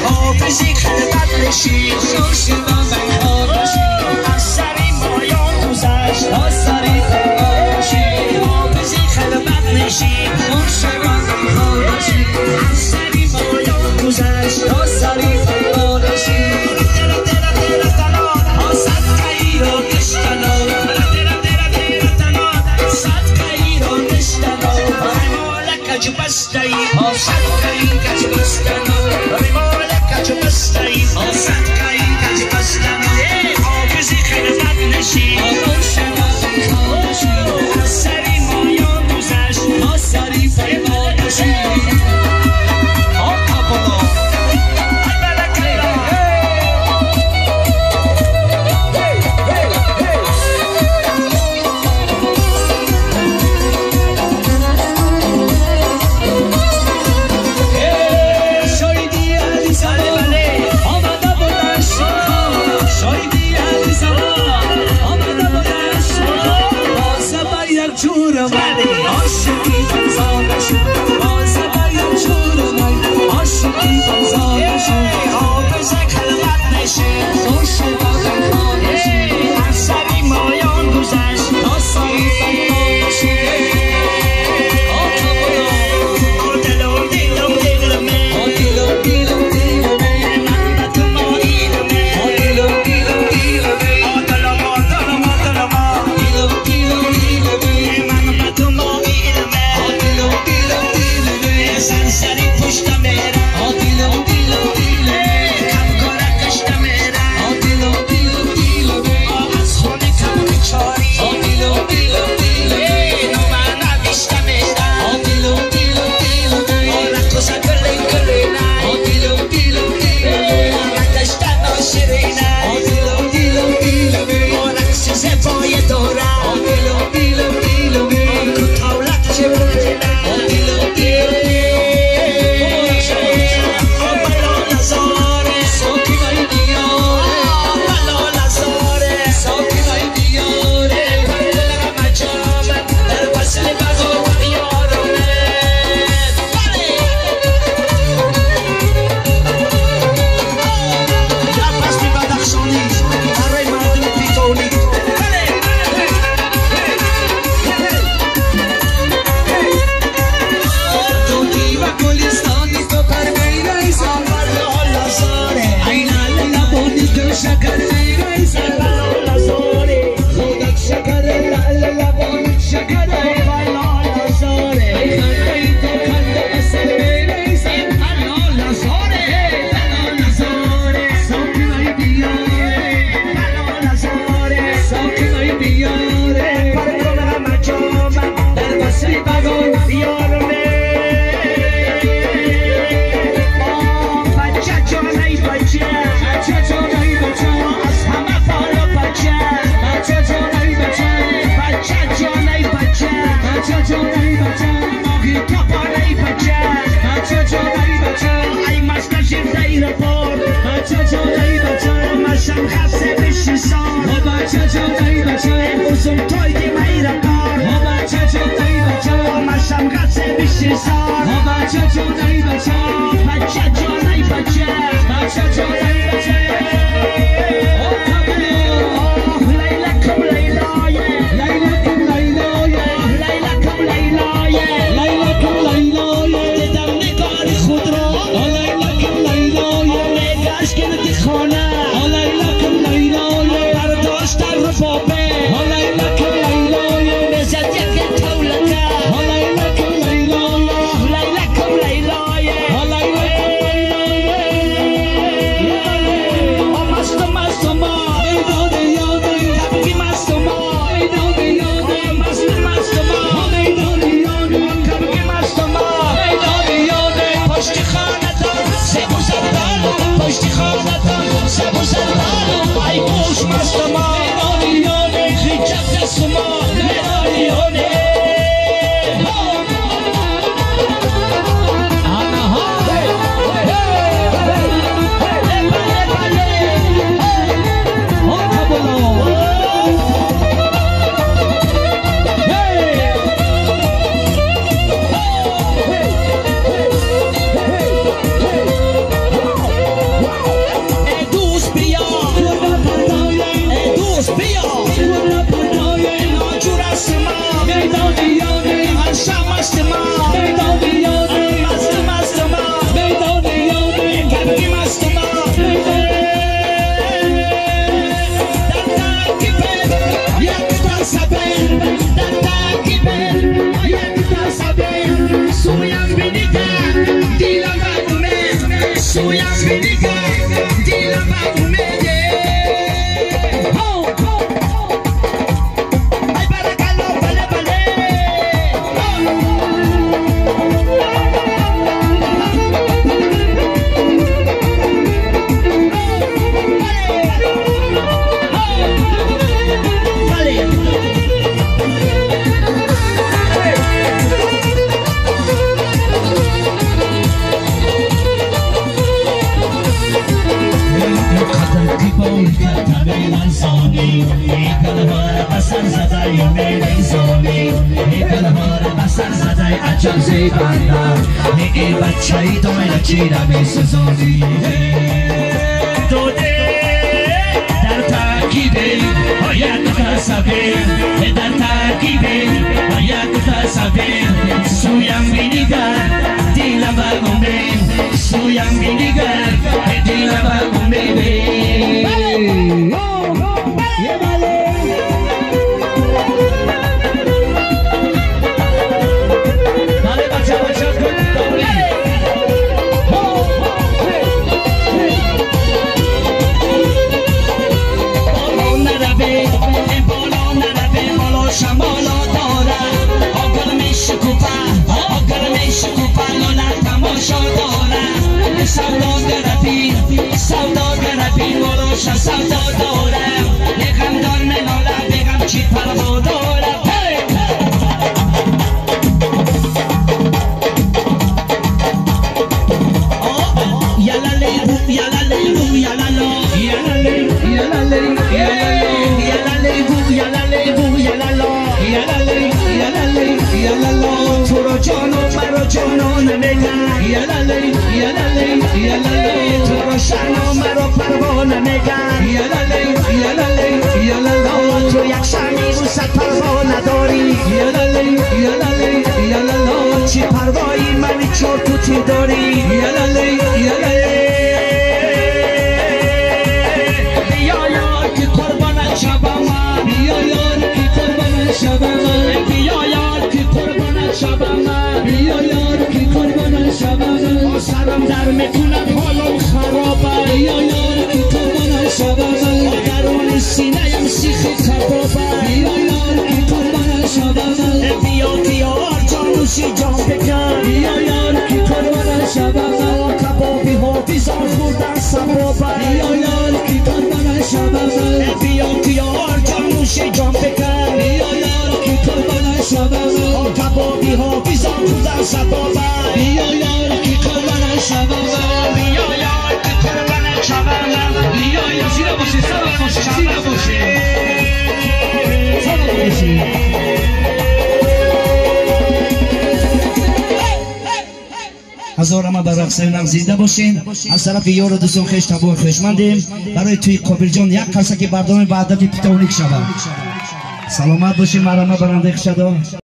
حافظی خلوت نشین خوش من بخوابشی از سری مایان گذشت تا سری بخوابشی حافظی خلوت نشین خوش من بخوابشی از سری مایان گذشت تا سری بخوابشی Bastay, oh Satkai, catch Bastano, Rimola, catch Bastay, oh Satkai, catch Bastano, oh Physical Batnashi, oh Shama, oh Shama, Sari Moyon, Musash, oh Sari Faymoshi, oh Kapolo, Albalakela, سویم بینیگر دیلم به اومده ای برکلا بله بله عجب زیبندم ای بچه ای دایل چیرم ای سزانی دوده در ترکیبه باید تصبه در ترکیبه باید تصبه سویم بینیگر دیلم برمومه سویم بینیگر دیلم برمومه سودا دارم یکم دار منالم بگم چی پروا دارم یلالی بو یلالی بو یلالا یلالی یلالی یلالی بو یلالی بو یلالا یلالی یلالی یلالا تو رو جانو مرا جانو نمیگن یلالی یلالی یلالی تو رو شانو مرا پروا نمیگن یلالی یلالی یلالا تو یک شمی رو صد پروا نداری یلالی یلالی یلالا چی پروایی منی چور توتی داری یلالی یلالی بیا یار که قربانت شبم بیا یار که قربانت شبم بیا یار که قربانت شبم بیا یار که قربانت شبم سرم در میکنم حالم خرابه بیا یار که قربانت شبم درون سینه‌ام سیخ کبابه بیا یار که قربانت شبم بیا که یار جانوشی جان بکن بیا یار که قربانت شبم کبابی ها بیزار خوردن سبابه بیا یار که قربانت شبم بیا که یار جانوشی جان بکن بیا یار که قربانت شبم کبابی ها بیزار خوردن سبابه بیا یار که قربانت شبم بیا یار که قربانت شبم بیا یار زیرا باشه سلام باشه زیرا باشه سلام باشه هزار ما بر رقصینم زنده باشین. از طرف یار و دوستان خوش تبار خوشمندیم برای توی قابل جان یک قصه که بردام وعدت پیتاونیک شود. سلامت باشین. مرحمت برنده شده.